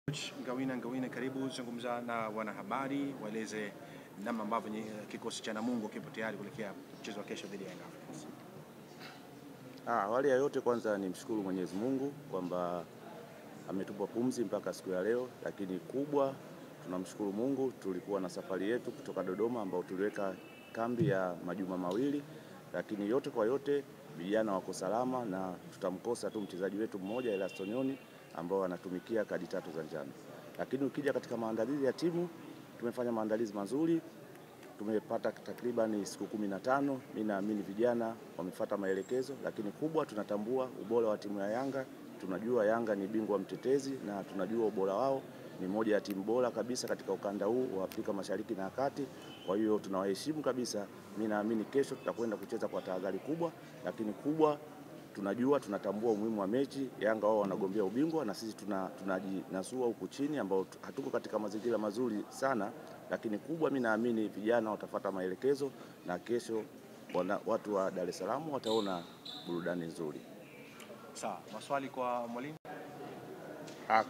Ngawina, karibu zungumza na wanahabari, waeleze namna ambavyo kikosi cha Namungo kipo tayari kuelekea mchezo wa kesho dhidi ya Yanga Africans. Awali ya yote kwanza nimshukuru Mwenyezi Mungu kwamba ametupa pumzi mpaka siku ya leo, lakini kubwa tunamshukuru Mungu, tulikuwa na safari yetu kutoka Dodoma ambao tuliweka kambi ya majuma mawili, lakini yote kwa yote vijana wako salama na tutamkosa tu mchezaji wetu mmoja Elaston Nyoni ambao anatumikia kadi 3 za njano. Lakini ukija katika maandalizi ya timu, tumefanya maandalizi mazuri. Tumepata takriban siku 15. Mimi naamini vijana wamefuata maelekezo, lakini kubwa tunatambua ubora wa timu ya Yanga. Tunajua Yanga ni bingwa mtetezi na tunajua ubora wao, ni moja ya timu bora kabisa katika ukanda huu wa Afrika Mashariki na Kati. Kwa hiyo tunawaheshimu kabisa. Mimi naamini kesho tutakwenda kucheza kwa tahadhari kubwa, lakini kubwa tunatambua umuhimu wa mechi. Yanga wao wanagombea ubingwa na sisi tunajinasua huku chini ambao hatuko katika mazingira mazuri sana, lakini kubwa mimi naamini vijana watafuata maelekezo na kesho watu wa Dar es Salaam wataona burudani nzuri. Sawa, maswali kwa mwalimu?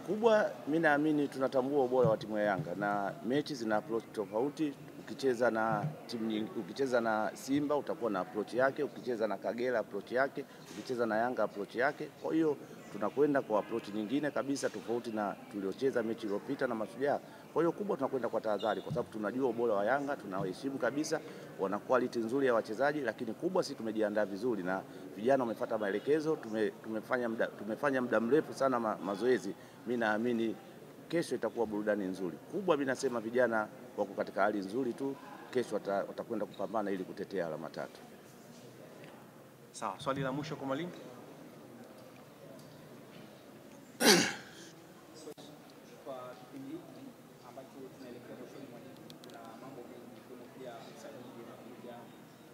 Kubwa mimi naamini tunatambua ubora wa timu ya Yanga na mechi zina approach tofauti. Ukicheza na timu nyingi, ukicheza na Simba utakuwa na approach yake, ukicheza na Kagera approach yake, ukicheza na Yanga approach yake. Kwa hiyo tunakwenda kwa approach nyingine kabisa tofauti na tuliocheza mechi iliyopita na Mashujaa. Kwa hiyo kubwa tunakwenda kwa tahadhari kwa sababu tunajua ubora wa Yanga, tunawaheshimu kabisa, wana quality nzuri ya wachezaji, lakini kubwa sisi tumejiandaa vizuri na vijana wamefuata maelekezo. Tumefanya muda mrefu sana mazoezi. Mimi naamini kesho itakuwa burudani nzuri. Kubwa mimi nasema vijana wako katika hali nzuri tu, kesho watakwenda kupambana ili kutetea alama 3. Sawa, swali la mwisho kwa mwalimu.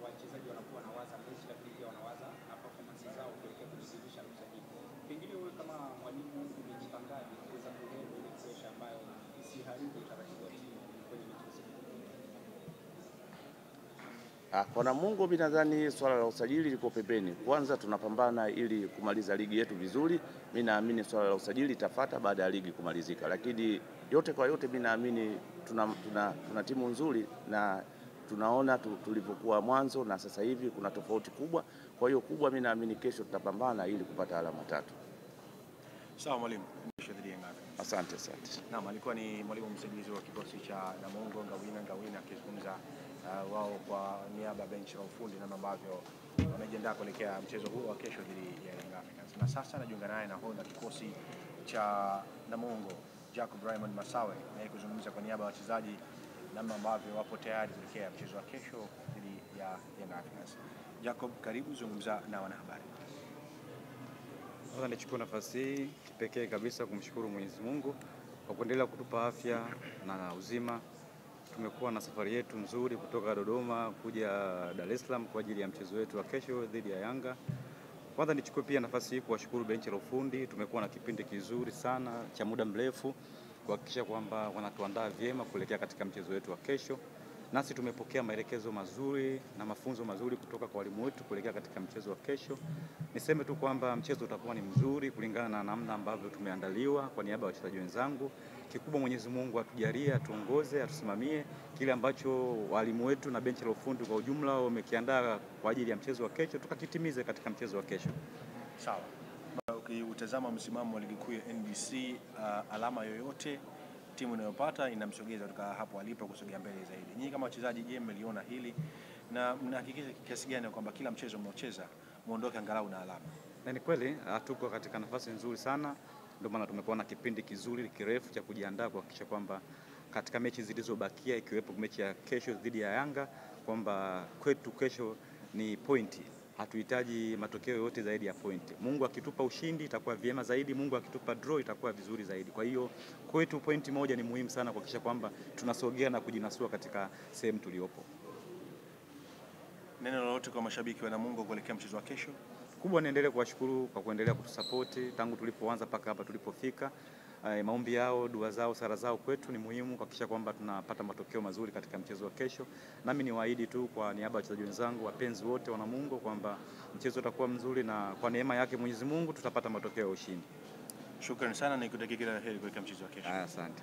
Wachezaji wanakuwa wanawaza mechi lakini pia wanawaza na performance zao kuelekea kujiridhisha mchezaji. Pengine wewe kama mwalimu umejipangaje kuweza kuhandle ile pressure ambayo isiharibu utaratibu wa timu kwenye michezo? Kwa Namungo mimi nadhani swala la usajili liko pembeni. Kwanza tunapambana ili kumaliza ligi yetu vizuri. Mimi naamini swala la usajili itafuata baada ya ligi kumalizika. Lakini yote kwa yote mimi naamini tuna timu nzuri na tunaona tulivyokuwa mwanzo na sasa hivi kuna tofauti kubwa. Kwa hiyo kubwa mimi naamini kesho tutapambana ili kupata alama 3. Sawa mwalimu. Asante. Naam, alikuwa ni mwalimu msaidizi wa kikosi cha Namungo Ngawina akizungumza wao kwa niaba ya benchi la ufundi na ambavyo wanajiandaa kuelekea mchezo huo wa kesho dhidi ya Yanga Africans. Na sasa najiunga naye na honda kikosi cha Namungo Jacob Raymond Masawe na kuzungumza kwa niaba ya wachezaji namna ambavyo wapo tayari kuelekea mchezo wa kesho dhidi ya Yanga Africans. Jacob, karibu zungumza na wanahabari. Sasa nichukue nafasi hii kipekee kabisa kumshukuru Mwenyezi Mungu kwa kuendelea kutupa afya na uzima. Tumekuwa na safari yetu nzuri kutoka Dodoma kuja Dar es Salaam kwa ajili ya mchezo wetu wa kesho dhidi ya Yanga. Kwanza nichukue pia nafasi hii kuwashukuru benchi la ufundi. Tumekuwa na kipindi kizuri sana cha muda mrefu kuhakikisha kwamba wanatuandaa vyema kuelekea katika mchezo wetu wa kesho. Nasi tumepokea maelekezo mazuri na mafunzo mazuri kutoka kwa walimu wetu kuelekea katika mchezo wa kesho. Niseme tu kwamba mchezo utakuwa ni mzuri kulingana na namna ambavyo tumeandaliwa kwa niaba ya wachezaji wenzangu. Kikubwa Mwenyezi Mungu atujalie, atuongoze, atusimamie kile ambacho walimu wetu na benchi la ufundi kwa ujumla wamekiandaa kwa ajili ya mchezo wa kesho tukakitimize katika mchezo wa kesho. Sawa. Ukitazama msimamo wa ligi kuu ya NBC, alama yoyote timu inayopata inamsogeza kutoka hapo alipo kusogea mbele zaidi. Nyinyi kama wachezaji, je, mmeliona hili na mnahakikisha kiasi gani kwamba kila mchezo mnaocheza muondoke angalau na alama? Na ni kweli tuko katika nafasi nzuri sana, ndio maana tumekuwa na kipindi kizuri kirefu cha kujiandaa kuhakikisha kwamba katika mechi zilizobakia ikiwepo mechi ya kesho dhidi ya Yanga kwamba kwetu kesho ni pointi. Hatuhitaji matokeo yote zaidi ya pointi. Mungu akitupa ushindi itakuwa vyema zaidi, Mungu akitupa draw itakuwa vizuri zaidi. Kwa hiyo kwetu pointi moja ni muhimu sana kuhakikisha kwamba tunasogea na kujinasua katika sehemu tuliopo. Neno lolote kwa mashabiki wa Namungo kuelekea mchezo wa kesho? Kubwa niendelee kuwashukuru kwa kuendelea kutusapoti tangu tulipoanza mpaka hapa tulipofika. Maombi yao, dua zao, sala zao kwetu ni muhimu kuhakikisha kwamba tunapata matokeo mazuri katika mchezo wa kesho. Nami niwaahidi tu kwa niaba ya wachezaji wenzangu, wapenzi wote wa Namungo kwamba mchezo utakuwa mzuri na kwa neema yake Mwenyezi Mungu tutapata matokeo ya ushindi. Shukrani sana na nikutakia kila la heri kwa mchezo wa kesho. Asante.